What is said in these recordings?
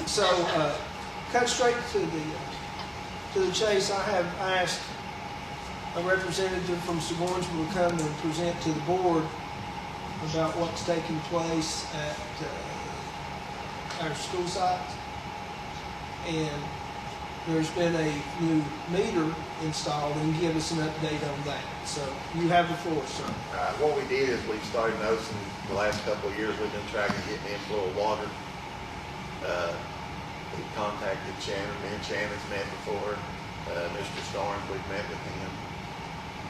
So, cut straight to the chase. I have asked a representative from Surgoinsville to come and present to the board about what's taking place at our school sites. And there's been a new meter installed, and give us an update on that. So you have the floor, sir. What we did is we started noticing the last couple of years we've been tracking getting inflow of water. We contacted Shannon. Me and Shannon's met before. Mr. Starnes, we've met with him.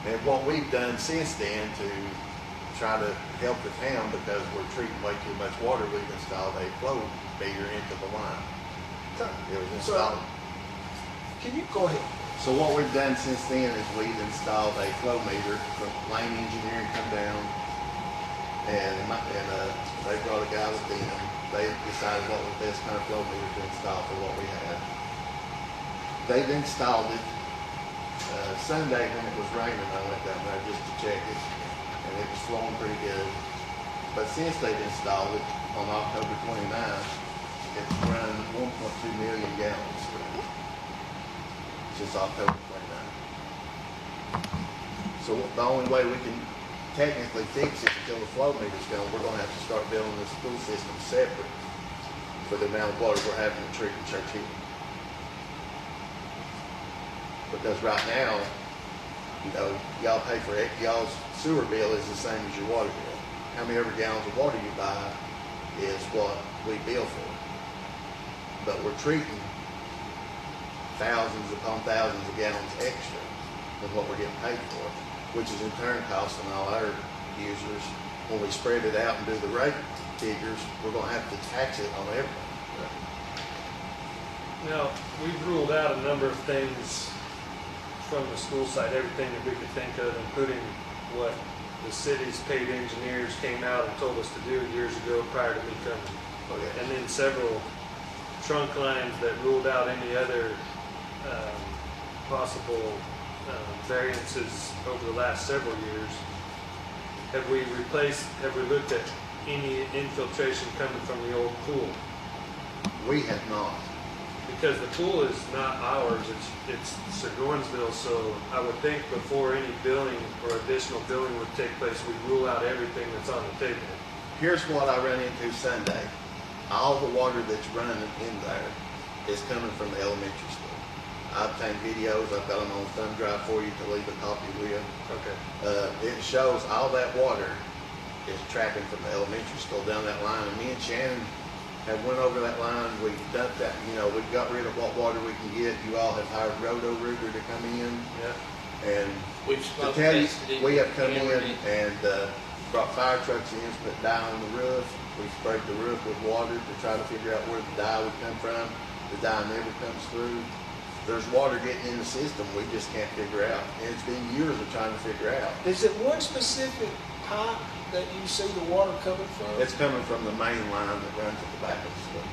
And what we've done since then to try to help the town, because we're treating way too much water, we've installed a flow meter into the line. It was installed. Can you go ahead? So what we've done since then is we've installed a flow meter from Lane Engineering, come down, and they brought a guy with them. They decided what was the best kind of flow meter to install for what we had. They've installed it. Sunday when it was raining, I went down there just to check it, and it was flowing pretty good. But since they've installed it on October 29th, it's run 1.2 million gallons since October 29th. So the only way we can technically fix it until the flow meter's gone, we're going to have to start building the school system separate for the amount of water we're having to treat in church heating. Because right now, you know, y'all pay for it, y'all's sewer bill is the same as your water bill. How many ever gallons of water you buy is what we bill for. But we're treating thousands upon thousands of gallons extra than what we're getting paid for, which is in turn costing all our users. When we spread it out and do the rate figures, we're going to have to tax it on everything. Now, we've ruled out a number of things from the school site, everything that we could think of, including what the city's paid engineers came out and told us to do years ago prior to me coming. Okay. And then several trunk lines that ruled out any other possible variances over the last several years. Have we looked at any infiltration coming from the old pool? We have not. Because the pool is not ours, it's Surgoinsville, so I would think before any billing or additional billing would take place, we'd rule out everything that's on the table. Here's what I ran into Sunday. All the water that's running in there is coming from the elementary school. I've obtained videos, I've got them on thumb drive for you to leave a copy with. Okay. It shows all that water is tracking from the elementary school down that line, and me and Shannon have went over that line. We've dumped that, you know, we've got rid of what water we can get. You all have hired Roto-Rooter to come in. Yeah. And we've to tell you, we have come in and brought fire trucks in, put dye on the roof. We sprayed the roof with water to try to figure out where the dye would come from. The dye never comes through. There's water getting in the system we just can't figure out. And it's been years of trying to figure out. Is it one specific pipe that you see the water coming from? It's coming from the main line that runs at the back of the school.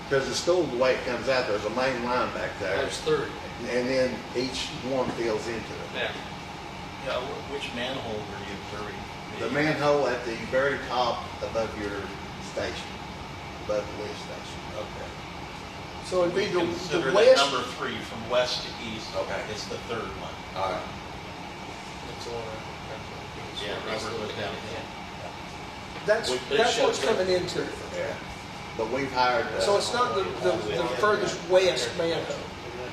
Because the school, the way it comes out, there's a main line back there. There's 30. And then each one fills into it. Yeah. Yeah. Which manhole were you referring? The manhole at the very top above your station, above the lift station. Okay. So it'd be the Consider west. that number 3 from west to east. Okay. It's the third one. All right. That's the one. Yeah, Robert looked down again. That's what's coming into it. Yeah. But we've hired. So it's not the furthest west manhole,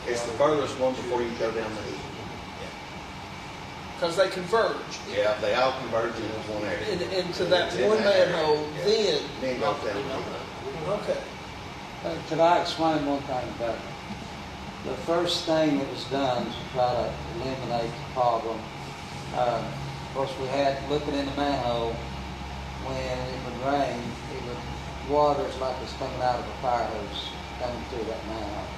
It's the furthest one before you go down the east. because they converge Yeah, they all converge into one area. into that one manhole. Yeah. Then Then go down the okay. Could I explain one thing about it? The first thing that was done to try to eliminate the problem, of course we had, looking in the manhole, when it would rain, water is like it's coming out of a fire hose coming through that manhole.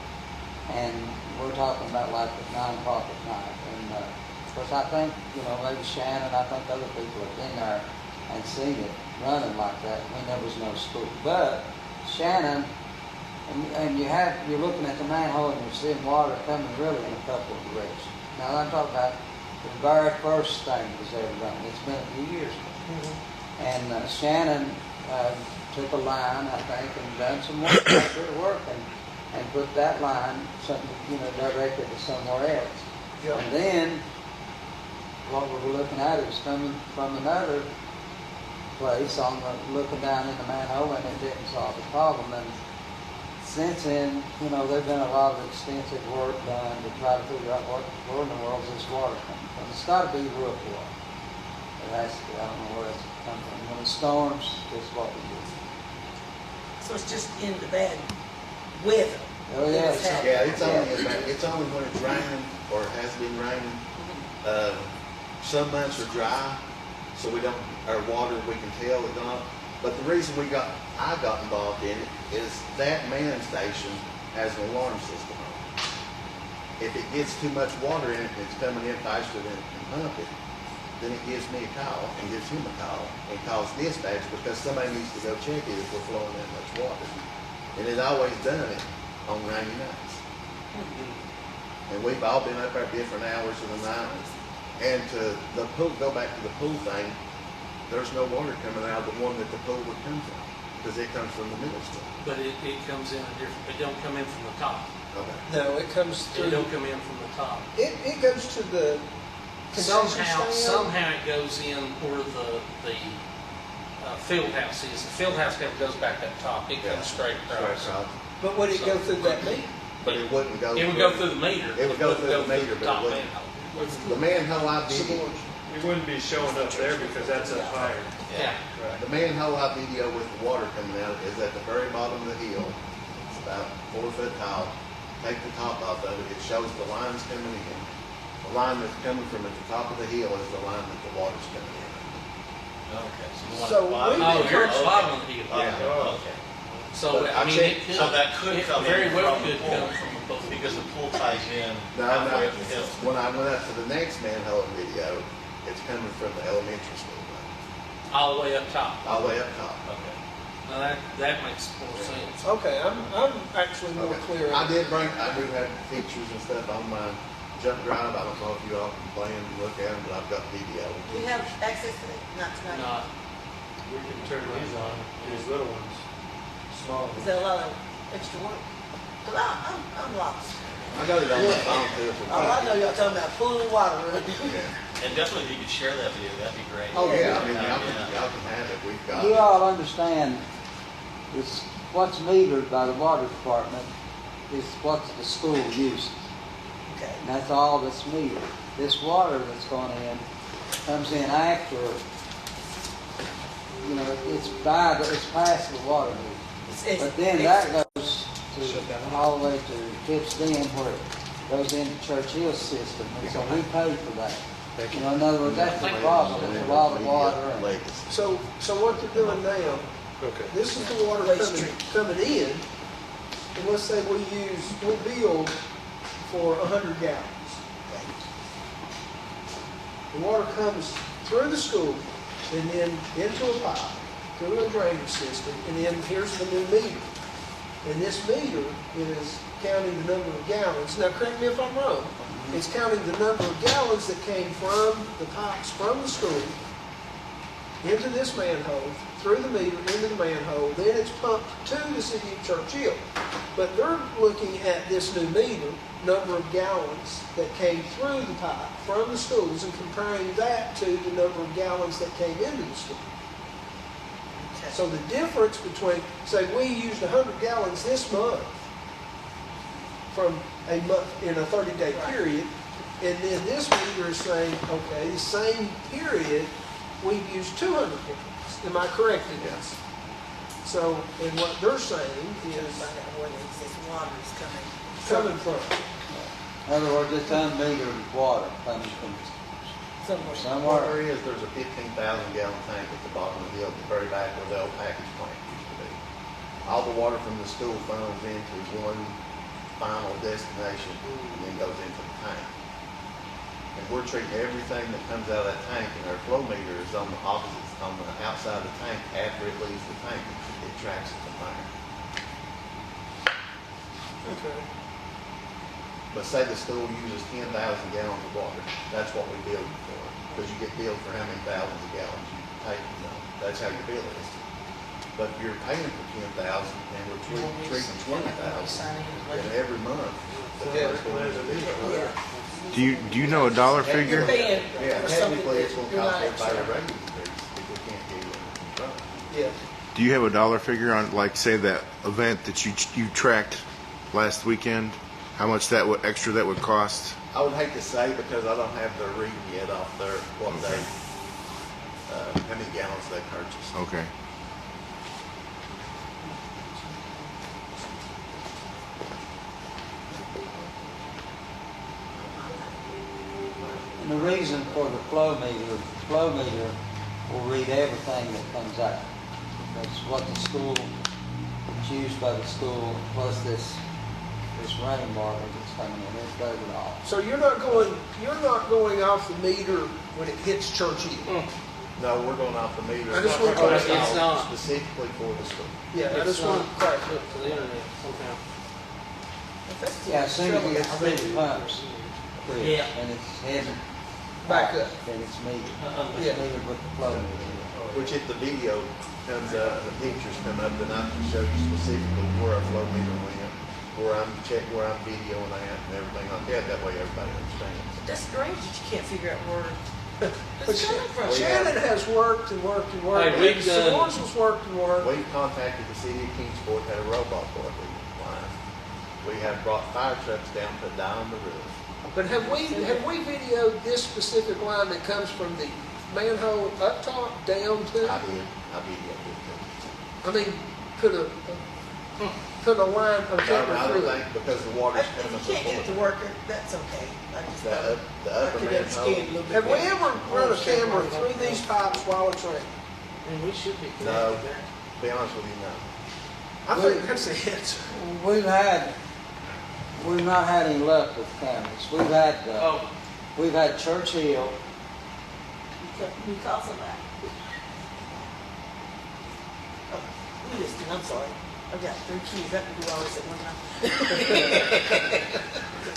And we're talking about like at 9 o'clock at night. And of course I think, you know, maybe Shannon, I think other people have been there and seen it running like that when there was no school. But Shannon, and you're looking at the manhole and you're seeing water coming really in a couple of directions. Now I'm talking about the very first thing that was ever done. It's been a few years ago. And Shannon took a line, I think, and done some work and put that line, something, directed to somewhere else. Yeah. And then, what we were looking at is coming from another place looking down in the manhole, and it didn't solve the problem. And since then, there's been a lot of extensive work done to try to figure out where in the world is this water coming from. It's got to be roof water. It has to be. I don't know where it's coming from. When it storms, this is what we do. So it's just in the bad weather. Oh, yeah. It's only when it's raining or has been raining. Some months are dry, so our water, we can tell it not. But the reason I got involved in it is that man station has an alarm system on it. If it gets too much water in it and it's coming in faster than it can pump it, then it gives me a call and gives him a call and calls dispatch because somebody needs to go check it if we're flowing that much water. And it's always done it on rainy nights. And we've all been up there different hours of the night. And to the pool, go back to the pool thing, there's no water coming out of the one that the pool would come from because it comes from the middle school. But it comes in it don't come in from the top. Okay. No, it comes It through. don't come in from the top. It goes to the concession stand. Somehow it goes in where the field house is. The field house never goes back up top. It comes straight across. But would it go through that meter? But it wouldn't go. It would go through the meter. It would go through the meter, but top it wouldn't. manhole. The manhole I video, It wouldn't be showing up there because that's up higher. Yeah. Right. the manhole I video with the water coming out is at the very bottom of the hill. It's about 4 foot tall. Take the top off of it. It shows the lines coming in. The line that's coming from at the top of the hill is the line that the water's coming in. Okay, so the one So at the bottom. we- Oh, Okay. you're at the bottom of the hill. Yeah. Okay. So, But I mean, it could. So that could it come in very well from the could pool. come from the pool. Because the pool ties in No, halfway up the hill. When I went up to the next manhole video, it's coming from the elementary school, All the way up top. all the way up top. Okay. Now that makes more sense. Okay, I'm actually more Okay. clear. I do have pictures and stuff on my jump drive. I don't know if you all can play them and look at them, but I've got video. Do you have access to it? Not tonight. Not, We can turn these on, these little ones, small Is ones. there a lot of extra work? Cause I'm lost. I got it on my phone too. All I know y'all talking about pool and water. Yeah. And definitely if you could share that video, that'd be great. Oh, yeah, I mean, Yeah. y'all can have it. We've got You it. all understand, this, what's metered by the water department is what the school uses. Okay. And that's all that's metered. This water that's going in comes in after, it's past the water meter. But then that goes all the way to Tips Den where it goes into Churchill's system. And so we pay for that. In other words, that's the problem. There's a lot of water. And So what they're doing now, Okay. this is the water coming in, and let's say we build for 100 gallons. The water comes through the school and then into a pipe, through a drainage system, and then here's the new meter. And this meter is counting the number of gallons. Now, correct me if I'm wrong. It's counting the number of gallons that came from the pipes from the school into this manhole, through the meter, into the manhole, then it's pumped to the city of Churchill. But they're looking at this new meter, number of gallons that came through the pipe from the schools and comparing that to the number of gallons that came into the school. So the difference between, say we used 100 gallons this month from a month in a 30-day period, and then this meter is saying, okay, the same period, we've used 200 gallons. Am I correct in this? So, and what they're saying is Where this water is coming from. in other words, it's unmetered water comes from somewhere. What somewhere. there is, there's a 15,000 gallon tank at the bottom of the hill, at the very back where the old package plant used to be. All the water from the school funnels into one final destination and then goes into the tank. And we're treating everything that comes out of that tank, and our flow meter is on the opposite, on the outside of the tank after it leaves the tank. It tracks it from there. Okay. But say the school uses 10,000 gallons of water, that's what we bill you for. Because you get billed for how many thousands of gallons you take, That's how your bill is. but you're paying for 10,000 and we're treating 20,000. And every month. Yeah. Do you know a dollar You're figure? paying Yeah, for something technically it's that gonna you're cost not everybody a actually. rate increase if we can't get it in control. Yeah. Do you have a dollar figure on, like, say that event that you tracked last weekend? How much that would extra that would cost? I would hate to say because I don't have the reading yet off their, what they, how many gallons they purchased. Okay. And the reason for the flow meter will read everything that comes out. That's what the school, it's used by the school, plus this rainwater that's coming in, it does it all. So you're not going off the meter when it hits Churchill. No, we're going off the meter. I just want to clarify. It's It's not. specifically for the school. Yeah, I just want to clarify. Look to the internet somehow. Yeah, as soon as it gets through the pumps, Chris, Yeah. and it's heading Back up. then it's metered. Yeah. It's metered with the flow meter. Which if the video comes up, the pictures come up, then I can show you specifically where our flow meter went, where I'm videoing at and everything like that. That way everybody understands. That's strange that you can't figure out where But it's coming from. Shannon has worked and worked and worked. Hey, we've done- Surgoinsville's worked and worked. We contacted the city of Kingsport, had a robot for the line. We have brought fire trucks down, put down on the roof. But have we videoed this specific line that comes from the manhole up top down to? I videoed it. I mean, put a line of No, camera I through don't it. think because the water's If coming you can't get it to before. work, that's okay. I just The thought the I upper could understand a manhole. little bit Have we better. ever run a camera through these pipes while it's raining? And we should be No, connected there. to be honest with you, no. I think that's the answer. We've not had any luck with cameras. Oh, We've had Churchill, You call somebody. Oh, you listening, I'm sorry. I've got 3 kids, I can do all this at one time.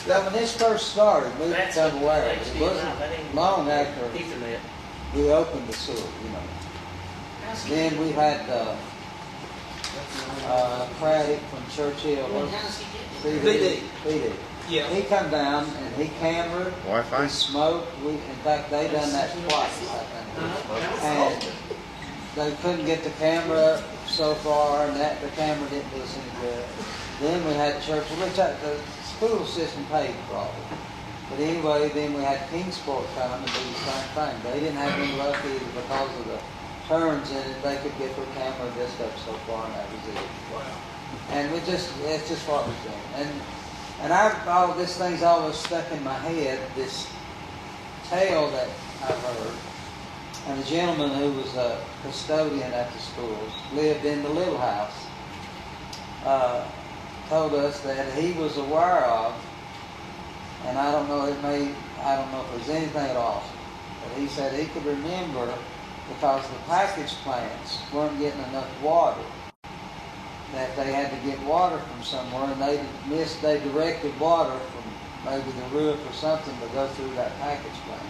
now when this first started, we That's become aware of it. It HDMI, wasn't that ain't- long after Ethernet. we opened the sewer, you know. Then we had, Craddock from Churchill. BD. BD. Yeah. He come down and he cambered, Wi-Fi? he smoked, in fact, they done that twice, I think. And they couldn't get the camera up so far, and the camera didn't do us any good. Then we had Churchill, which the school system paid for all of it. But anyway, then we had Kingsport come and do the same thing. They didn't have any luck either because of the turns in it. They could get their camera just up so far, and that was it. Wow. And it's just what we're doing. And this thing's always stuck in my head, this tale that I've heard. And a gentleman who was a custodian at the schools, lived in the little house, told us that he was aware of, and I don't know if there's anything at all, but he said he could remember because the package plants weren't getting enough water, that they had to get water from somewhere, and they directed water from maybe the roof or something to go through that package plant.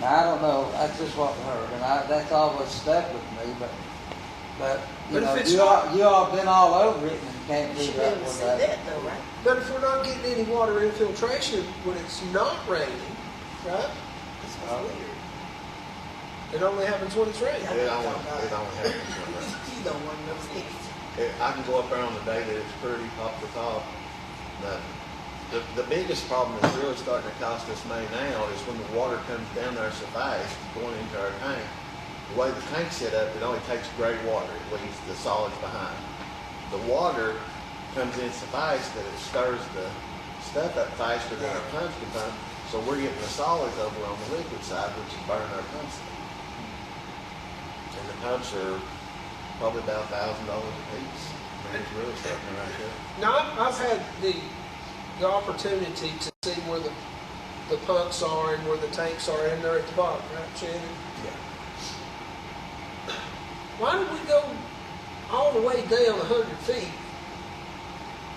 Now, I don't know, that's just what we heard, and that's always stuck with me, but you But know, if it's you all been all over it and can't You do should be that able to with see that. that though, right? But if we're not getting any water infiltration when it's not raining, right? That's what's weird. It only happens when it's raining. It only happens when we're- You don't want those things. I can go up there on the day that it's pretty top to top. The biggest problem that's really starting to cost us money now is when the water comes down there so fast, going into our tank. The way the tank's set up, it only takes gray water. It leaves the solids behind. The water comes in so fast that it stirs the stuff up faster than our pumps can pump. So we're getting the solids over on the liquid side, which is burning our pumps. And the pumps are probably about $1,000 a piece. I mean, it's really starting to rack up. Now, I've had the opportunity to see where the pumps are and where the tanks are, and they're at the bottom, right, Shannon? Yeah. Why did we go all the way down 100 feet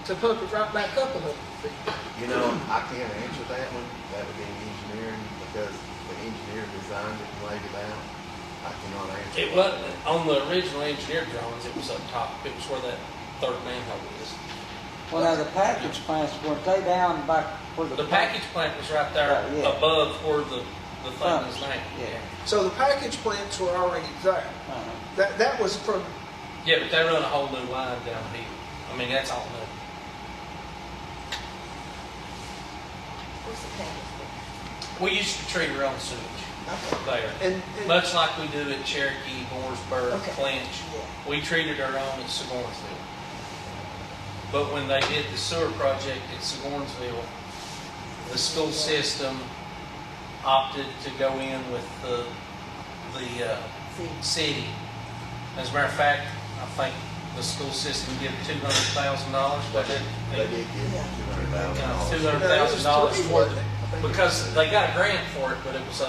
to pump it right back up 100 feet? You know, I can't answer that one. That would be engineering because the engineer designed it and laid it out. I cannot answer. It wasn't, on the original engineer drawings, it was up top. It was where that third manhole is. Well, now the package plants, weren't they down back where the? The package plant was right there Right, yeah. above where the thing is now. Yeah. So the package plants were already there. Uh-huh. That was from, Yeah, but they run a whole new line down here. I mean, that's all new. What's the package? We used to treat our own sewage Okay. there. and Much like we do at Cherokee, Mooresburg, Okay. Clinch. Yeah. We treated our own at Surgoinsville. But when they did the sewer project at Surgoinsville, the school system opted to go in with the city. As a matter of fact, I think the school system gave $200,000, but They did give Yeah. $200,000. $200,000 three, toward wasn't it. it? I think. Because they got a grant for it, but it was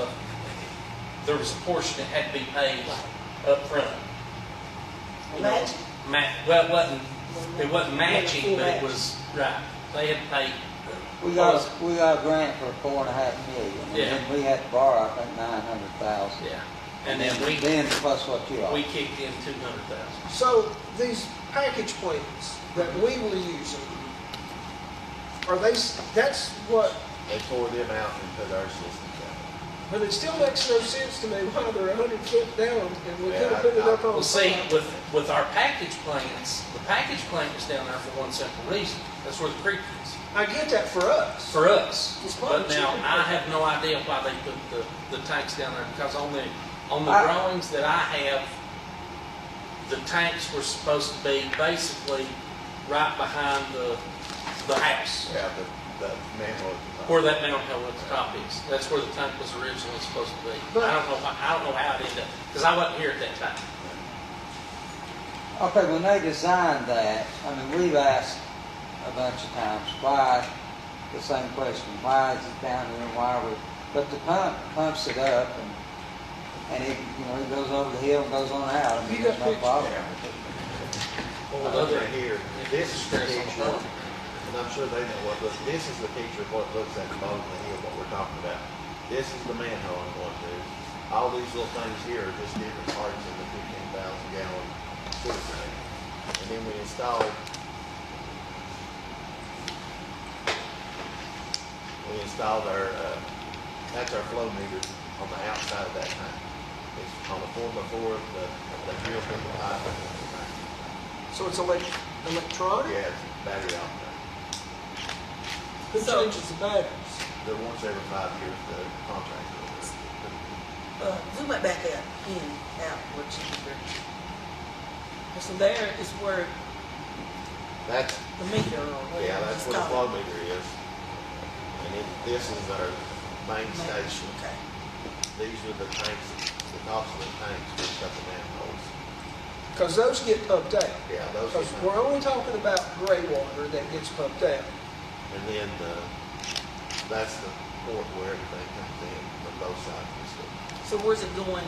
there was a portion that had to be paid up front. You know, Match? well, it wasn't matching, but it was, right, they had to pay. We got a grant for $4.5 million, and Yeah. then we had to borrow, I think, 900,000. Yeah, and then Then plus what you we offer. kicked in 200,000. so these package plants that we were using, are they, that's what, They tore them out and put our system down. but it still makes no sense to me why they're 100 foot down and we Yeah, could have put it up on. Well, see, with our package plants, the package plant was down there for one simple reason. That's where the creek is. I get that for us. For us. It's probably But now, cheaper. I have no idea why they put the tanks down there, because on the I- drawings that I have, the tanks were supposed to be basically right behind the house, Yeah, the manhole. where that manhole at the top is. That's where the tank was originally supposed to be. But- I don't know how it ended up, because I wasn't here at that time. Okay, when they designed that, I mean, we've asked a bunch of times, why, the same question, why is it down here, why are we, but the pump pumps it up and it, you know, it goes over the hill and goes on out, I mean, You got there's no pictures? problem. Well, Other- right here, this is the Stress on the picture, pump. and I'm sure they know what, this is the picture of what looks at the bottom of the hill, what we're talking about. This is the manhole I'm going to. All these little things here are just different parts of the 15,000 gallon sewer tank. And then we installed our, that's our flow meter on the outside of that tank. It's on a 4x4, they drill through the pipe and everything. So it's electronic? Yeah, it's battery operated. Who So- changes the batteries? They're once every 5 years, the contract. Zoom it back out, in, out, what you do. So there is where That's, the meter or whatever. yeah, that's is where the flow stopped. meter is. And then this is our main station. Okay. These are the tanks, the tops of the tanks, which got the manholes. Because those get pumped out. Yeah, those Because are, we're only talking about gray water that gets pumped out. and then, that's the port where everything comes in from both sides of the city. So where's it going?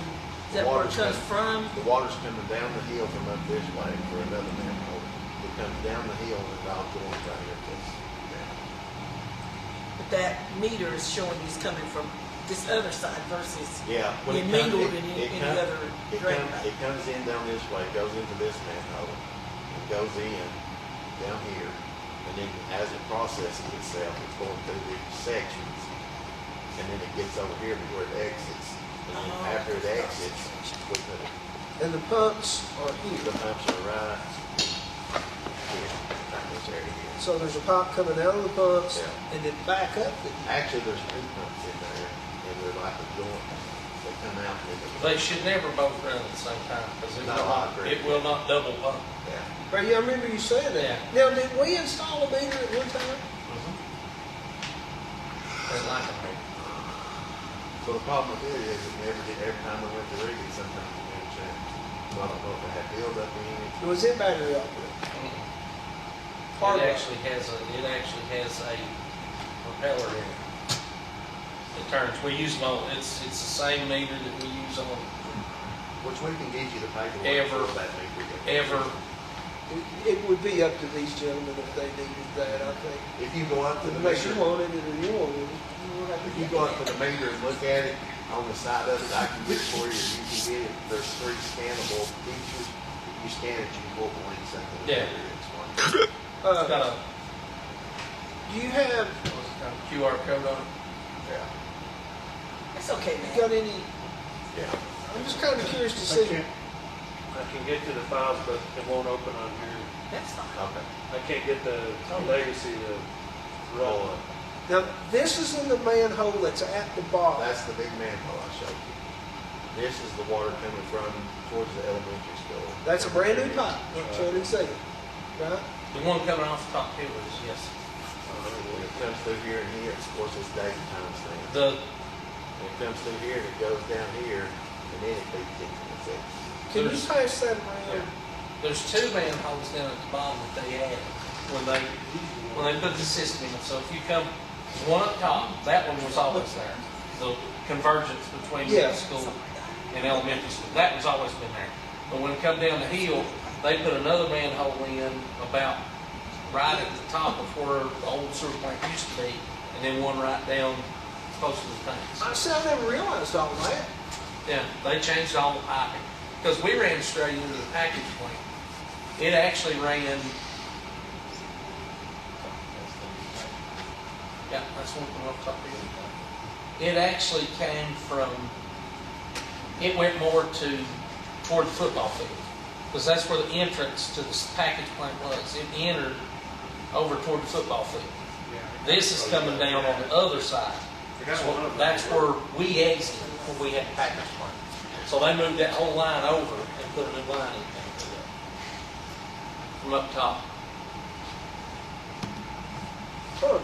Is that where it Water's comes from? The water's coming down the hill from up this way for another manhole. It comes down the hill and it all joins right here at this manhole. But that meter is showing you it's coming from this other side versus Yeah. when being it comes- mingled it- in it any comes- other drain pipe. It comes in down this way, it goes into this manhole, it goes in down here, and then as it processes itself, it's going through these sections, and then it gets over here to where it exits. And then Oh. after it exits, we put it, And the pumps are the here. pumps are right here, in this area here. So there's a pipe coming out of the pumps Yeah. and then back up. Actually, there's two pumps in there, and they're like a joint, they come out and They should never both run at the same time, because No, I agree. it will not double pump. yeah. Right, yeah, I remember you saying that. Now, did we install a meter at one time? They like it. So the problem with it is that every time we went to rig it, sometimes we didn't check. So I don't know if it had buildup in it. Was it battery operated? Part of It it. actually has a propeller in it. It turns, we use them on, it's the same meter that we use on Which we can get you the paperwork Ever. for that meter. ever It would be up to these gentlemen if they needed that, I think. If you go up to the Unless you meter, wanted it or you wanted it. if you go up to the meter and look at it, on the side of it, I can get it for you, you can get it, there's 3 scannable features. If you scan it, you can pull the links into the Yeah. meter. It's one. It's got a Do you have, QR code on it. Yeah, It's okay, you man. got any, yeah. I'm just kind of curious to see. I can get to the files, but it won't open on here. That's fine. Okay. I can't get the legacy to roll it. Now, this is in the manhole that's at the bottom. That's the big manhole I showed you. This is the water coming from towards the elementary school. That's a brand new pipe, that's what it said, right? The one coming off the top hill is, yes. When it comes through here and here, of course, it's date and time stamp. The, When it comes through here and it goes down here, and then it feeds into the fence. Can you There's- pass that around? there's 2 manholes down at the bottom that they added when they put the system in. So if you come, one up top, that one was always there. The convergence between Yeah. middle school and elementary school, that was always been there. But when it come down the hill, they put another manhole in about right at the top of where the old sewer plant used to be, and then one right down close to the tanks. I see, I never realized all that. Yeah, they changed all the piping, because we ran straight into the package plant. It actually ran, yeah, that's one from up top here. It actually came from, it went more toward the football field, because that's where the entrance to the package plant was. It entered over toward the football field. This is coming down on the other side. So that's where we exited when we had the package plant. So they moved that whole line over and put a new line in from up top. Huh.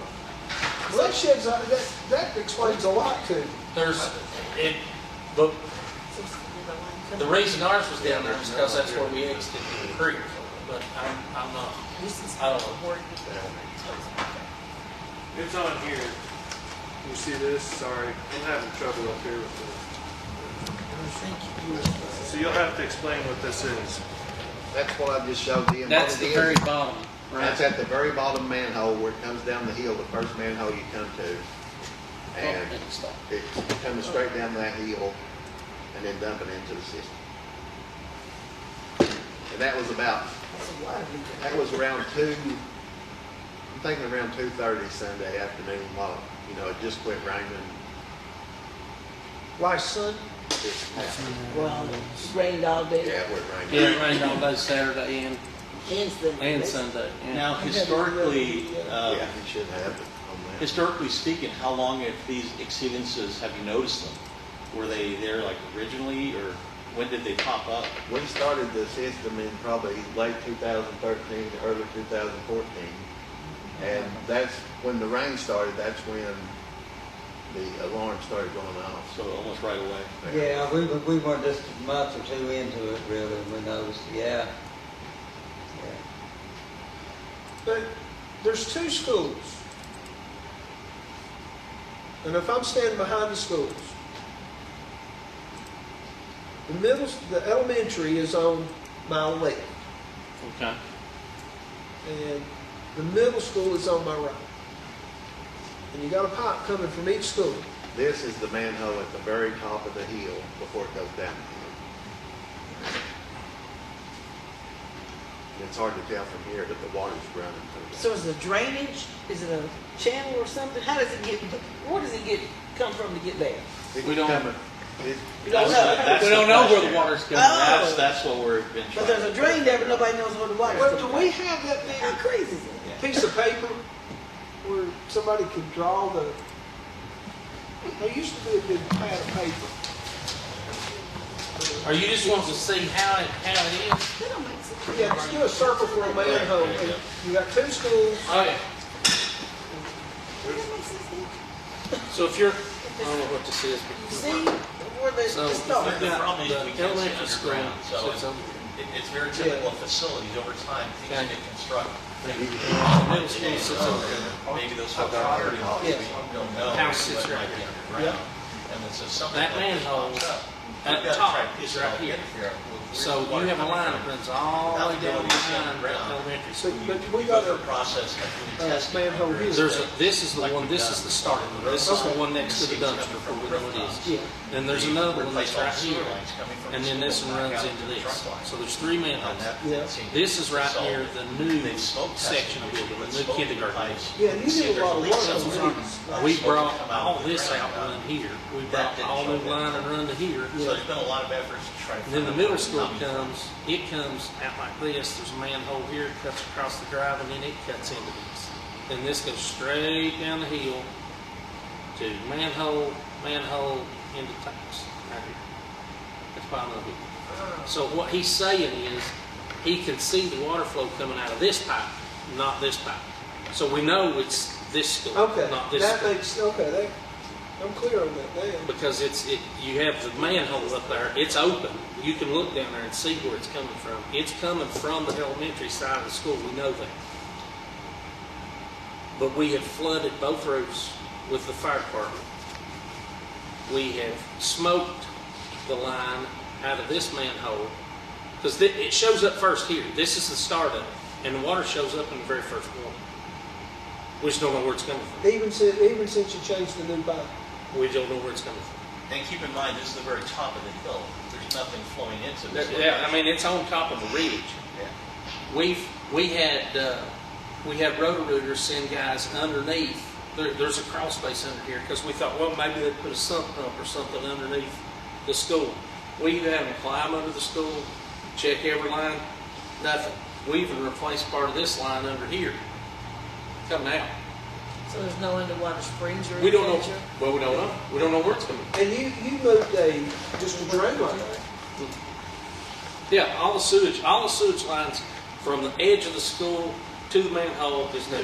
Well, that sheds, that explains a lot to me. There's, but the reason ours was down there is because that's where we exited the creek. But I'm not, I don't know. It's on here. You see this? Sorry, I'm having trouble up here with this. So you'll have to explain what this is. That's what I just showed you. That's the very bottom, That's at the very bottom manhole where it comes down the hill, the first manhole you come to. And it's coming straight down that hill and then dumping into the system. And that was about, that was around 2, I'm thinking around 2:30 Sunday afternoon while, it just quit raining. Last Sunday, Well, it rained all day. Yeah, it quit raining. Yeah, it rained all day Saturday And Sunday. Yeah. Now, historically, Yeah, you should have it on that. historically speaking, how long have these exceedances, have you noticed them? Were they there like originally, or when did they pop up? We started the system in probably late 2013, early 2014. And that's when the rain started, that's when the alarm started going off. So almost right away. Yeah, we weren't just a month or 2 into it really, and we noticed, yeah. but there's 2 schools. And if I'm standing behind the schools, the elementary is on my left, Okay. and the middle school is on my right. And you got a pipe coming from each school. This is the manhole at the very top of the hill before it goes down the hill. And it's hard to tell from here that the water's running through. So is it drainage? Is it a channel or something? How does it get, where does it come from to get there? We don't- You don't know. That's We the don't know where question. the water's coming. Oh. That's what we've been But trying. there's a drain there, but nobody knows where the water's Well, coming do from. we have that How big crazy is it? piece of paper where somebody could draw the, there used to be a big pad of paper. Are you just wanting to see how it is? That don't make sense. Yeah, just do a circle for a manhole. And you got 2 schools. Oh, yeah. That makes sense. So if you're, I don't know what this is, You but see where the So- start? The problem is we the can't see elementary school underground, so sits on, it's very typical of facilities over time, things Okay. get constructed. the middle school sits over there. Maybe those folks are already, Yeah. we don't know. House sits what right might be there. underground. And then so something That like this manhole pops up. at the top is right here. So you have a line that runs all the way down behind elementary school. But we got a process of doing testing. manhole here. This is the one, this is the starting one. This is the one next to the dumpster before we know what it is. Yeah. Then there's another one that's Replace all right the sewer here. lines coming from And the then this school one back runs out into to the this. truck line. So there's 3 And manholes. that Yeah. seemed This is right solid. near the new They've smoke section of tested, building, but the new smoke kindergarten. pipes. Yeah, and you See if did a lot of there's work leaks on in these. them. We Smoke brought come out all of the this ground. out and run here. We That brought didn't all show new that. line and run to here. So there's been a lot of efforts to try to. And then the find middle out school where it's coming comes, it comes out like this. There's a manhole here, it cuts across the drive, and then it cuts into this. Then this goes straight down the hill to manhole, into tanks, right here. That's why I love it. So what he's saying is, he can see the water flow coming out of this pipe, not this pipe. So we know it's this school, Okay, not this that school. makes, okay, I'm clear on that now. Because you have the manhole up there, it's open. You can look down there and see where it's coming from. It's coming from the elementary side of the school, we know that. But we have flooded both roofs with the fire department. We have smoked the line out of this manhole, because it shows up first here. This is the start of it, and the water shows up in the very first one. We just don't know where it's coming from. Even since you changed the new pipe. We don't know where it's coming from. And keep in mind, this is the very top of the hill. There's nothing flowing into this. Yeah, I mean, it's on top of a ridge. Yeah. We had Roto-Rooters send guys underneath. There's a crawl space under here because we thought, well, maybe they'd put a sump pump or something underneath the school. We even had them climb under the school, check every line, nothing. We even replaced part of this line under here, coming out. So there's no underwater springs or anything? We don't know. Well, we don't know. We don't know where it's coming from. And you moved just a drain line. Yeah, all the sewage lines from the edge of the school to the manhole is new.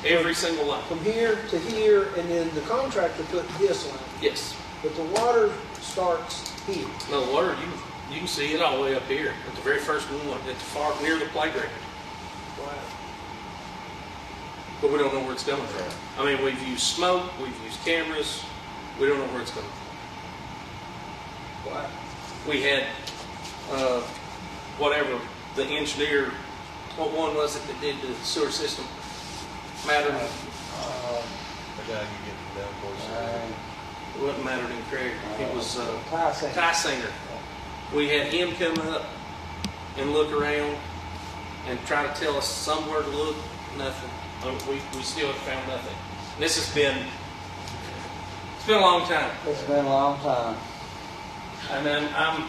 Every single line. From here to here, and then the contractor put this line. Yes. But the water starts here. No, the water, you can see it all the way up here at the very first one, at the far near the playground. Wow. But we don't know where it's coming from. I mean, we've used smoke, we've used cameras, we don't know where it's coming from. Wow. We had, whatever, the engineer, what one was it that did the sewer system? Mattered, The guy you get from down boys. it wasn't Mattered and Craig, it was, Tyson. Ty Singer. We had him come up and look around and try to tell us somewhere to look, nothing. We still have found nothing. This has been, it's been a long time. It's been a long time. And then I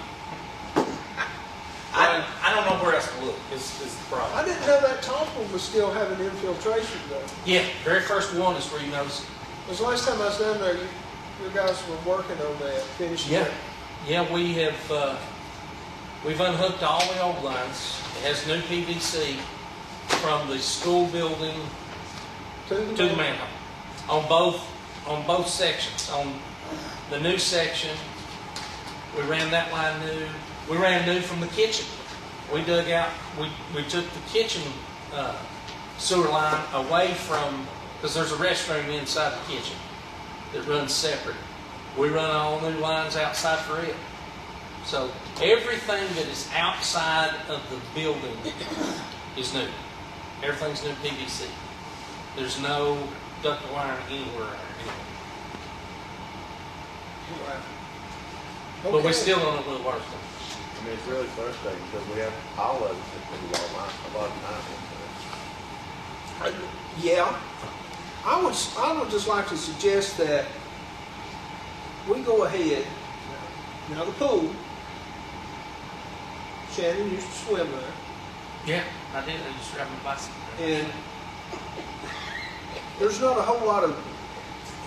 don't know where else to look is the problem. I didn't know that top one was still having infiltration though. Yeah, very first one is where you notice it. Because last time I was down there, your guys were working on that, finishing it. Yeah, we have, we've unhooked all the old lines. It has new PVC from the school building To to the manhole. On both sections. On the new section, we ran that line new. We ran new from the kitchen. We dug out, we took the kitchen sewer line away from, because there's a restroom inside the kitchen that runs separate. We run all new lines outside for it. So everything that is outside of the building is new. Everything's new PVC. There's no duct wiring anywhere. Wow. But we Okay. still don't know where the water's coming. I mean, it's really frustrating because we have all of it a lot of time. Yeah. I would just like to suggest that we go ahead. Now the pool, Shannon used to swim there. Yeah, I did. I just grabbed my bicycle. And there's not a whole lot of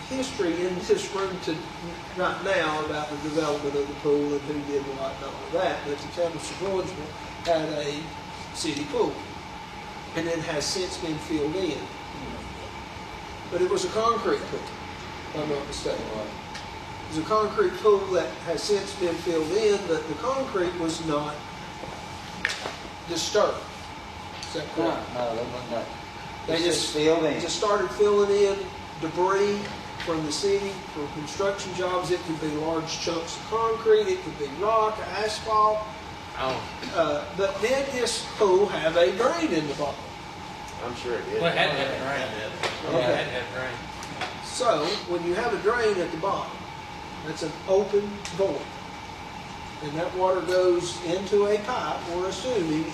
history in this room right now about the development of the pool and who did what and all of that. But the town of Surgoinsville had a city pool, and it has since been filled in. But it was a concrete pool, if I'm not mistaken. It was a concrete pool that has since been filled in, but the concrete was not disturbed. Is that correct? No, they wouldn't. They It's just filled in. just started filling in debris from the city for construction jobs. It could be large chunks of concrete, it could be rock, asphalt. But did this pool have a drain in the bottom? I'm sure it did. Well, it had to have a drain. Yeah. It had to have a drain. So when you have a drain at the bottom, that's an open void. And that water goes into a pipe, we're assuming,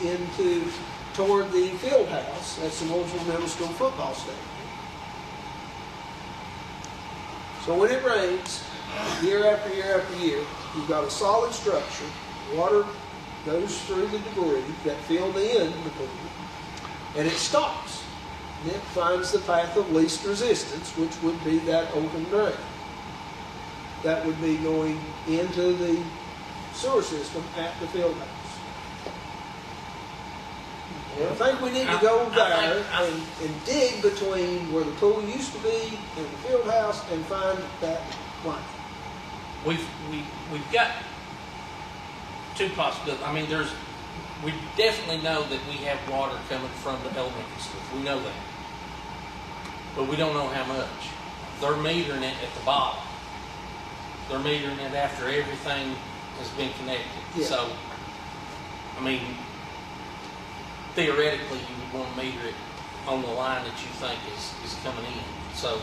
toward the field house. That's the Surgoinsville Middle School football stadium. So when it rains, year after year after year, you've got a solid structure. Water goes through the debris that filled in the pool, and it stops. And it finds the path of least resistance, which would be that open drain. That would be going into the sewer system at the field house. I think we need to go there and dig between where the pool used to be and the field house and find that line. We've got two possibilities. I mean, we definitely know that we have water coming from the elementary school. We know that. But we don't know how much. They're metering it at the bottom. They're metering it after everything has been connected. Yeah. So, I mean, theoretically, you would want to meter it on the line that you think is coming in. So,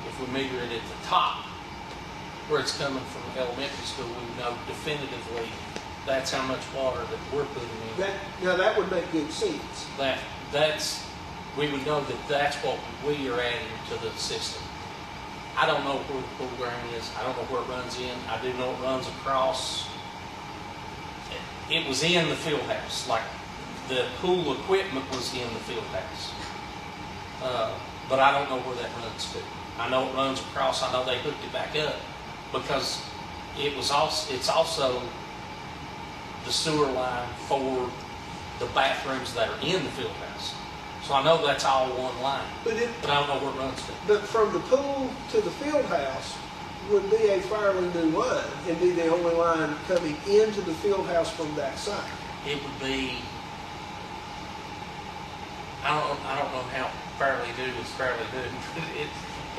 if we meter it at the top, where it's coming from elementary school, we would know definitively that's how much water that we're putting in. Now that would make good sense. We would know that that's what we are adding to the system. I don't know where the pool drain is. I don't know where it runs in. I do know it runs across. It was in the field house. Like the pool equipment was in the field house. But I don't know where that runs to. I know it runs across. I know they hooked it back up because it's also the sewer line for the bathrooms that are in the field house. So I know that's all one line, but I don't know where it runs to. But from the pool to the field house would be a fairly new line and be the only line coming into the field house from that side. It would be, I don't know how fairly new is fairly new.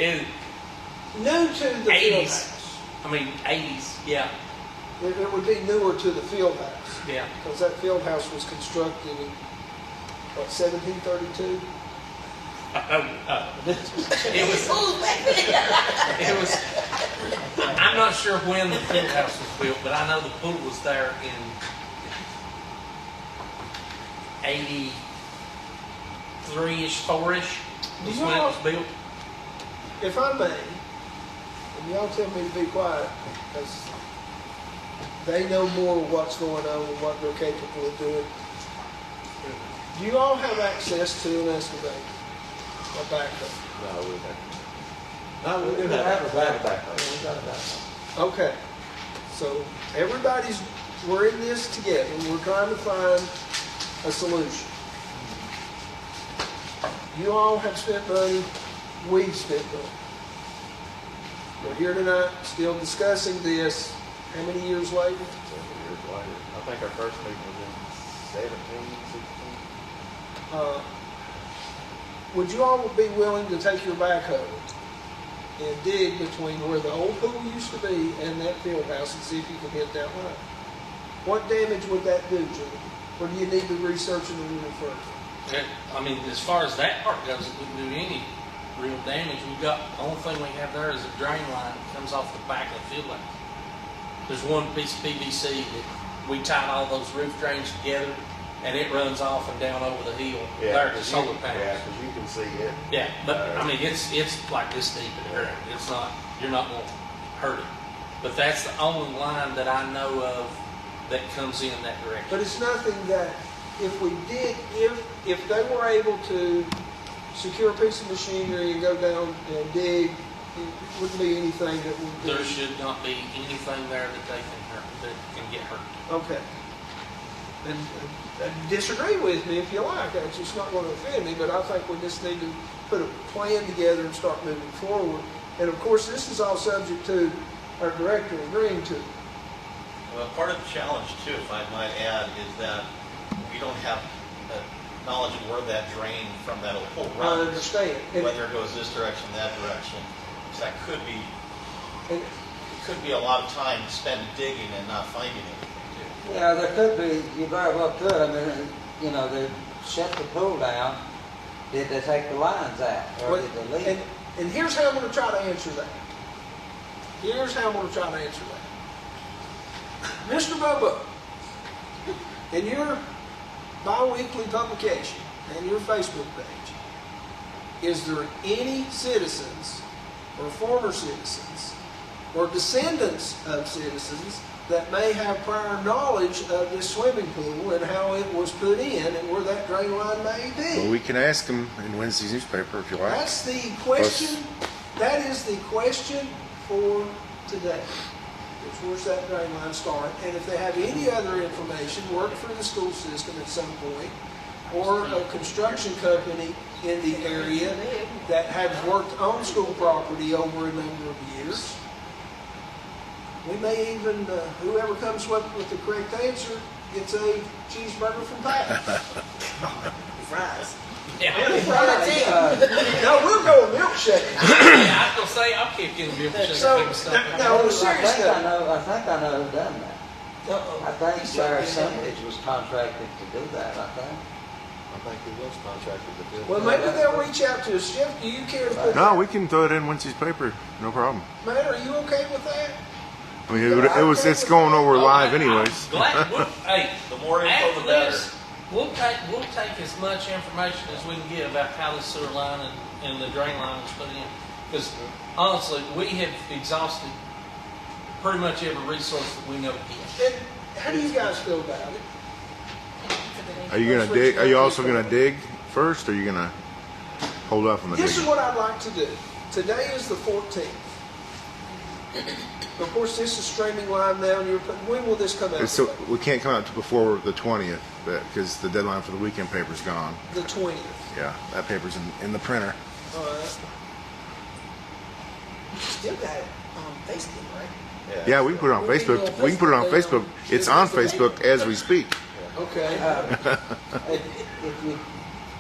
It New to the 80s. field house. I mean, 80s, yeah, It would be newer to the field house. yeah. Because that field house was constructed in, what, 1732? It was, I'm not sure when the field house was built, but I know the pool was there in 83-ish, 4-ish, was when it was built. If I may, and y'all tell me to be quiet, because they know more of what's going on and what they're capable of doing. Do you all have access to an excavator? A backhoe? No, we have. No, we do have a backhoe. We got a backhoe. Okay. So everybody's, we're in this together. We're trying to find a solution. You all have spent money. We've spent money. We're here tonight still discussing this. How many years later? 7 years later. I think our first meeting was in 17, 16. Would you all be willing to take your backhoe and dig between where the old pool used to be and that field house and see if you can hit that line? What damage would that do, Jimmy? Or do you need to research it a little further? I mean, as far as that part goes, it wouldn't do any real damage. The only thing we have there is a drain line that comes off the back of the field house. There's one piece of PVC that we tied all those roof drains together, and it runs off and down over the hill. There to solar panels. Yeah, because you can see it. Yeah, but I mean, it's like this deep in there. It's not, you're not going to hurt it. But that's the only line that I know of that comes in that direction. But it's nothing that if we did, if they were able to secure a piece of machinery and go down and dig, it wouldn't be anything that would be. There should not be anything there that they can hurt, that can get hurt. Okay. And disagree with me if you like. That's just not going to offend me, but I think we just need to put a plan together and start moving forward. And of course, this is all subject to our director agreeing to it. Well, part of the challenge too, if I might add, is that we don't have knowledge of where that drain from that old pool I runs. understand. And Whether it goes this direction, that direction. that could be, And, it could be a lot of time spent digging and not finding anything too. Yeah, there could be, you very well could. I mean, you know, they shut the pool down. Did they take the lines out? Or well, did they leave? and here's how I'm going to try to answer that. Here's how I'm going to try to answer that. Mr. Bobo, in your bi-weekly publication and your Facebook page, is there any citizens or former citizens or descendants of citizens that may have prior knowledge of this swimming pool and how it was put in and where that drain line may be? Well, we can ask them in Wednesday's newspaper if you like. That's the question. That is the question for today. Is where's that drain line start? And if they have any other information, work for the school system at some point, or a construction company in the area that has worked on school property over a number of years. We may even, whoever comes up with the correct answer gets a cheeseburger from Pat. Fries. Yeah. No, we'll go with milkshake. I was gonna say, I'll keep getting milkshake. So, now, on a I serious think I note, know. I think I know who done that. I think Sarah Sandage was contracted to do that. I think. I think he was contracted to do it. well, maybe they'll reach out to us. Jeff, do you care to put No, we can throw it in Wednesday's paper. No problem. Matt, are you okay with that? I mean, it's going over live anyways. Glad, hey, The more info, after the better. this, we'll take as much information as we can get about how the sewer line and the drain line was put in. Because honestly, we have exhausted pretty much every resource that we know to get. And how do you guys feel about it? Are you gonna dig? Are you also gonna dig first, or are you gonna hold off on the This is digging? what I'd like to do. Today is the 14th. Of course, this is streaming live now, and when will this come out? So we can't come out to before the 20th because the deadline for the weekend paper's gone. The 20th. Yeah, that paper's in the printer. All right. You still got it on Facebook, right? Yeah, we can put it on Facebook. We can put it on Facebook. It's on Facebook as we speak. Okay. If you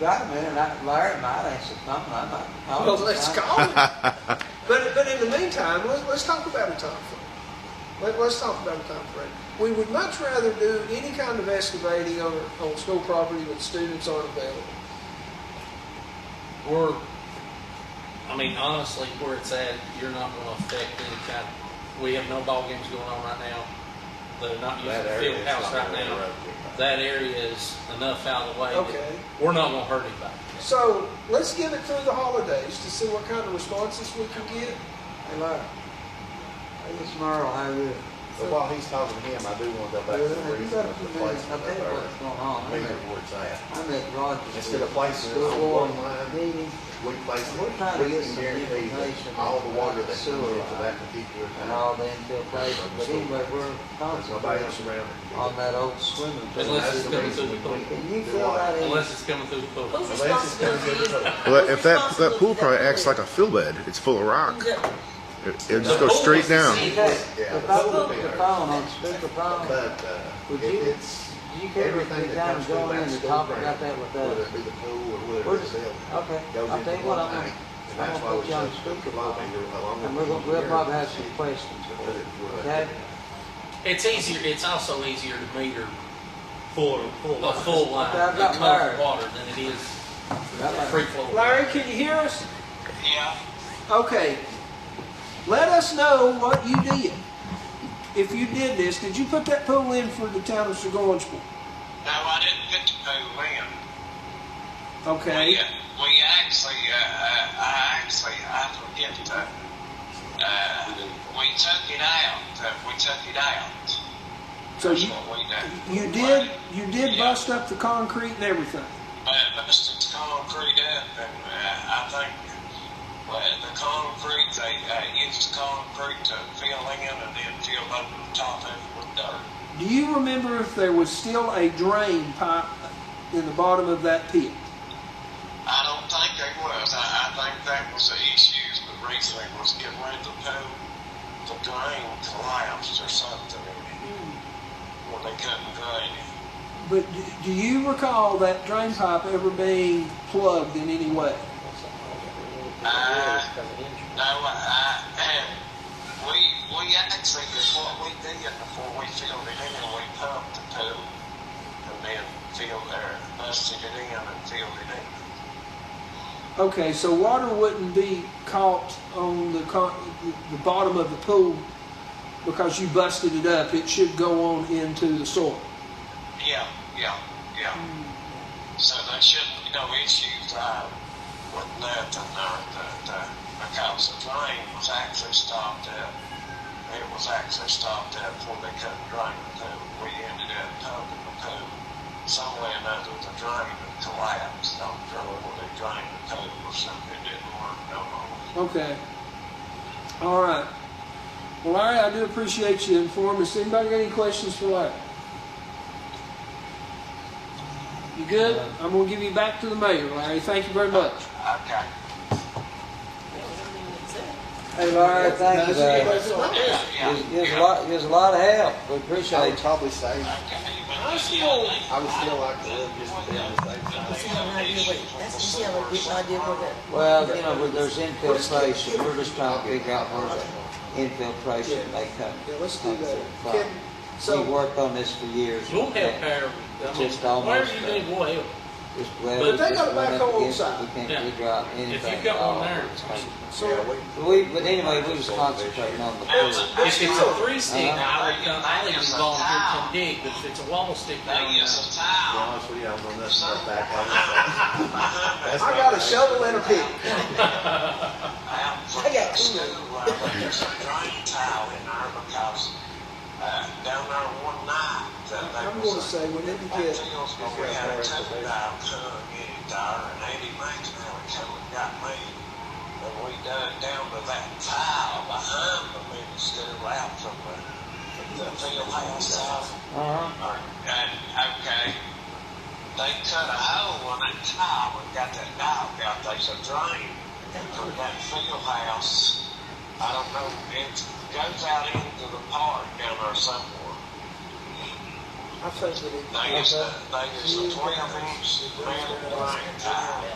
got a minute, Larry might answer something. I might call Well, him. let's call it. But in the meantime, let's talk about a time frame. Let's talk about a time frame. We would much rather do any kind of excavating on school property when students aren't available. Or, I mean, honestly, where it's at, you're not going to affect any kind. We have no ball games going on right now. They're not using That the area field is house not right gonna now. interrupt you. That area is enough out of the way. that Okay. We're not going to hurt anybody. So let's give it through the holidays to see what kind of responses we can get. Hey, Larry. Hey, this Merle, how are you? But while he's talking to him, I do want to go back to the You reason got a of few the minutes. placement I'll tell you of what's going on. our meter where it's at. I'm at Rogers. Instead of placing it on School one line, meeting, we place We're it, trying to we get can some guarantee information that all the water about that the comes sewer into line that particular and town. all the infiltration. But anyway, we're There's nobody else concentrating around it. on that old swimming pool. Unless it's That's the coming reason through the we pool. Can you fill that in? Unless it's coming through the pool. Whose Unless it's coming responsibility through is the that? pool. Well, if that pool probably acts like a fill bed, it's full of rock. It'll just go straight down. Okay, Yeah, if I the pool put will be the there. phone on speakerphone, But, Would if you- it's, you care if everything we that kind comes of through go in that and school talk ground, about that with whether us? it be the pool or whether We're it's just- the building, Okay, goes I'll into tell you what, one I'm tank. gonna- And that's I'm why gonna we put you on chose the speakerphone. low meter along And with we'll the engineer probably have to some see questions. whether it would- Okay? It's easier. It's also easier to meter Full a full line Okay, I've got of Larry. water than it is free flow. Larry, can you hear us? Yeah, Okay. Let us know what you did. If you did this, did you put that pool in for the town of Surgoinsville? no, I didn't put the pool in. Okay. We actually, I forget to, we took it out. So That's you, what we done. you did bust up the concrete and everything. Busted the concrete up, and I think, well, the concrete, they used the concrete to fill in and then fill over the top of it with dirt. Do you remember if there was still a drain pipe in the bottom of that pit? I don't think there was. I think that was the issues, but recently was getting rid of the pool. The drain collapsed or something when they couldn't drain it. But do you recall that drain pipe ever being plugged in any way? No, I actually, is what we did before we filled it in, we pumped the pool and then busted it in and filled it in. Okay, so water wouldn't be caught on the bottom of the pool because you busted it up. It should go on into the soil. Yeah. So there shouldn't be no issues with nothing there. Because the drain was actually stopped up. It was actually stopped up before they couldn't drain the pool. We ended up pumping the pool. Some way or another, the drain collapsed on the road where they drained the pool or something. It didn't work no more. Okay. All right. Well, Larry, I do appreciate you informing us. Anybody got any questions for Larry? You good? I'm going to give you back to the mayor, Larry. Thank you very much. Okay. Hey, Larry, thank you, Larry. Yeah. There's a lot of help. We I appreciate would it. probably say, I still, I would still like to live just to be on the safe side. Well, you know, where there's infiltration, we're just trying to figure out where the infiltration may come. yeah, let's do that. from. Kevin, so, We've worked on this for years. We'll help however. Just Whatever almost, you need, we'll help. Just But they got a backhoe on site. We can't Yeah. figure out anything. If you've got at all. one there. so But anyway, we was concentrating on the pool. If it's a 3-stick, I'll even volunteer to come dig, but if it's a wobble stick, They down use there. a To be towel. honest with you, I don't know nothing about back. I got a shovel and a pick. Out from the school, there's a drain towel in there because down there one night, I'm going to say, when they get, we had a tube dial come in there, and Eddie McNally come and got me, and we dug down to that tile behind the middle school out from the field house out. Okay, they cut a hole in that tile and got that dog out. There's a drain from that field house. I don't know, it goes out into the park down there somewhere. I think that it, They use the 12-inch metal drain tile.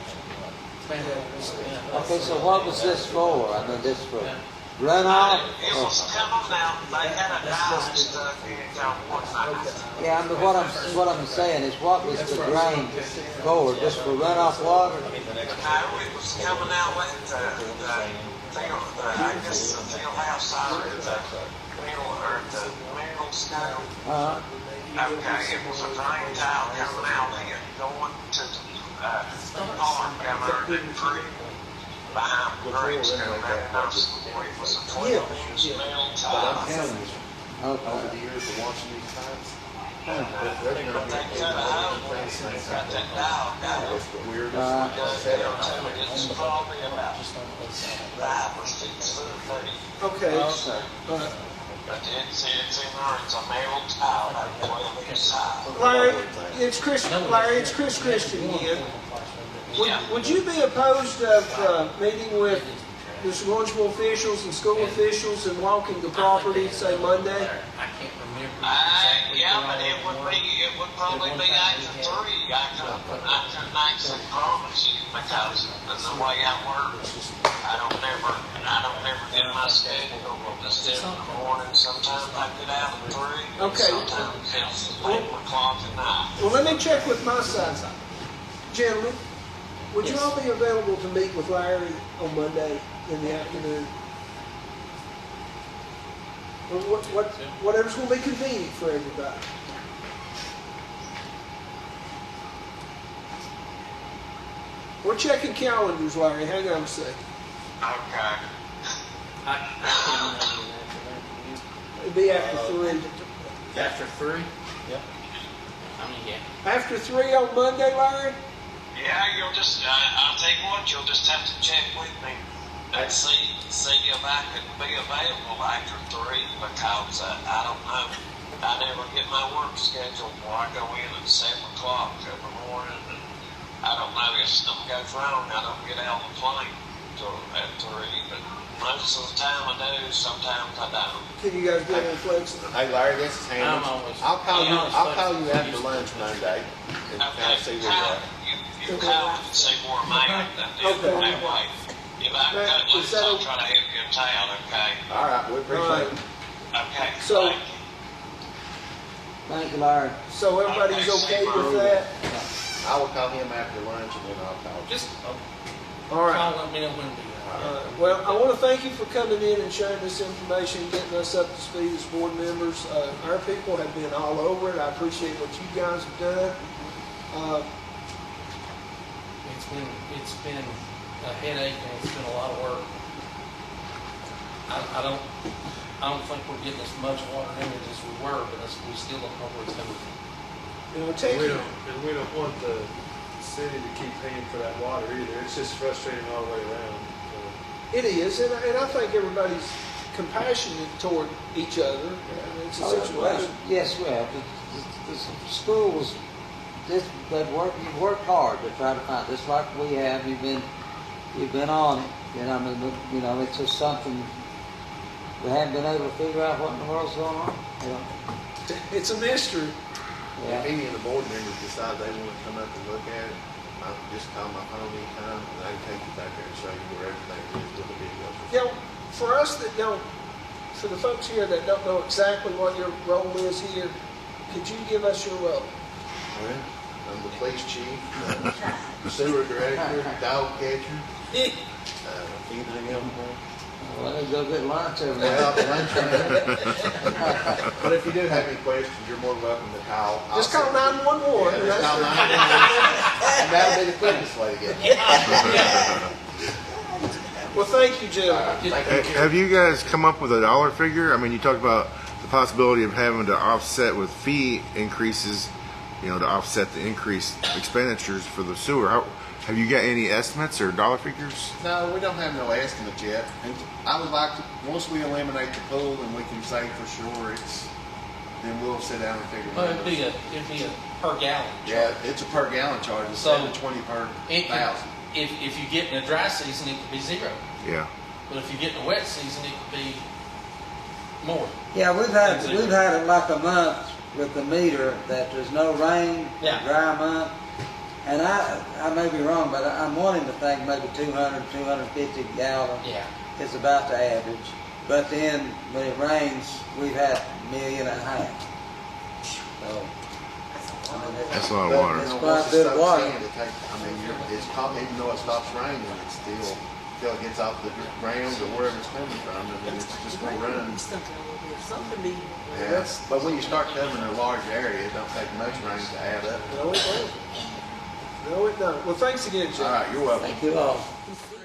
Okay, so what was this for? I mean, this for runoff? It was coming out, they had a dye stuck in it down one night. Yeah, but what I'm saying is, what was the drain for? Just for runoff water? No, it was coming out with I guess the field house side of the middle school. Okay, it was a drain tile coming out and going to the park down there in the creek behind the green school. It was a 12-inch metal But I'm tile. telling you, over the years of watching these times, there's But they cut a hole and got that dog out. It's the weirdest It's probably about 5 or 6 foot deep. okay. But it's in there, it's a metal tile, like 12-inch tile. Larry, it's Chris Christian again. Would you be opposed of meeting with the Surgoinsville officials and school officials and walking the property, say Monday? I can't remember exactly. Yeah, but it would probably be after 3. I couldn't actually promise you because of the way I work. I don't never get my schedule till 7 in the morning. Sometimes I get out at 3. Okay. Sometimes it's 11 o'clock at night. Well, let me check with my side. Gentlemen, would you all be available to meet with Larry on Monday in the afternoon? Whatever's going to be convenient for everybody. We're checking calendars, Larry. Hang on a second. Okay. I can't remember that. It'd be after 3. After 3? Yep. I mean, yeah. After 3 on Monday, Larry? Yeah, you'll just, I'll tell you what, you'll just have to check with me and see if I can be available after 3 because I don't know. I never get my work scheduled before I go in at 7 o'clock every morning. And I don't know if something goes wrong. I don't get out of the plane till at 3, but most of the time I do. Sometimes I don't. Can you guys be a little flexible? Hey Larry, this is Hammond. I'm always- I'll call you. I'm always I'll call you flexible. after lunch Monday and kind of see where you're at. You call and see where I'm at. Okay. That way. If I cut loose, I'll try to help you in town, okay? All right, we appreciate it. Okay, So- thank you. Thank you, Larry. So everybody's okay with that? I will call him after lunch and then I'll call. Just All right. call, let me know when to do that. Well, I want to thank you for coming in and sharing this information, getting us up to speed as board members. Our people have been all over it. I appreciate what you guys have done. It's been a headache and it's been a lot of work. I don't think we're getting as much water in it as we were, but we still don't know where it's coming from. You know, take We it. don't want the city to keep paying for that water either. It's just frustrating all the way around. It is, and I think everybody's compassionate toward each other. It's a situation. Yes, well, the schools, you've worked hard to try to find, just like we have, you've been on it. And I mean, you know, it's just something we haven't been able to figure out what in the world's going on. You know? It's a mystery. Yeah. If any of the board members decide they want to come up and look at it, I'll just call my phone anytime and I can take you back there and show you where everything is with the video. You know, for us that don't, for the folks here that don't know exactly what your role is here, could you give us your role? Well, I'm the police chief, sewer director, dog catcher, anything else. Well, let's go get lunch over Well, there. lunch. But if you do have any questions, you're more than welcome to call. Just call 911. Yeah, just call 911. And that'll be the quickest way to get it. Well, thank you, gentlemen. Thank you. Have you guys come up with a dollar figure? I mean, you talked about the possibility of having to offset with fee increases, you know, to offset the increased expenditures for the sewer. Have you got any estimates or dollar figures? No, we don't have no estimate yet. And I would like to, once we eliminate the pool and we can say for sure then we'll sit down and figure Well, it out. it'd be a per gallon. Yeah, it's a per gallon charge instead of 20 per thousand. If you get in a dry season, it could be zero. Yeah. But if you get in a wet season, it could be more. Yeah, we've had it like a month with the meter that there's no rain, Yeah. dry month. And I may be wrong, but I'm wanting to think maybe 200, 250 gallons Yeah. is about the average. But then when it rains, we've had 1.5 million. So, I mean, That's a lot of water. It's Once quite it a bit of stops water. raining, it's probably, even though it stops raining, it's still, until it gets off the ground or wherever it's coming from, and then it's just gonna run. Something be. Yes, but when you start covering a large area, it don't take much rain to add up. No, it don't. No, it don't. Well, thanks again, All Jim. right, you're welcome. Thank you all. You see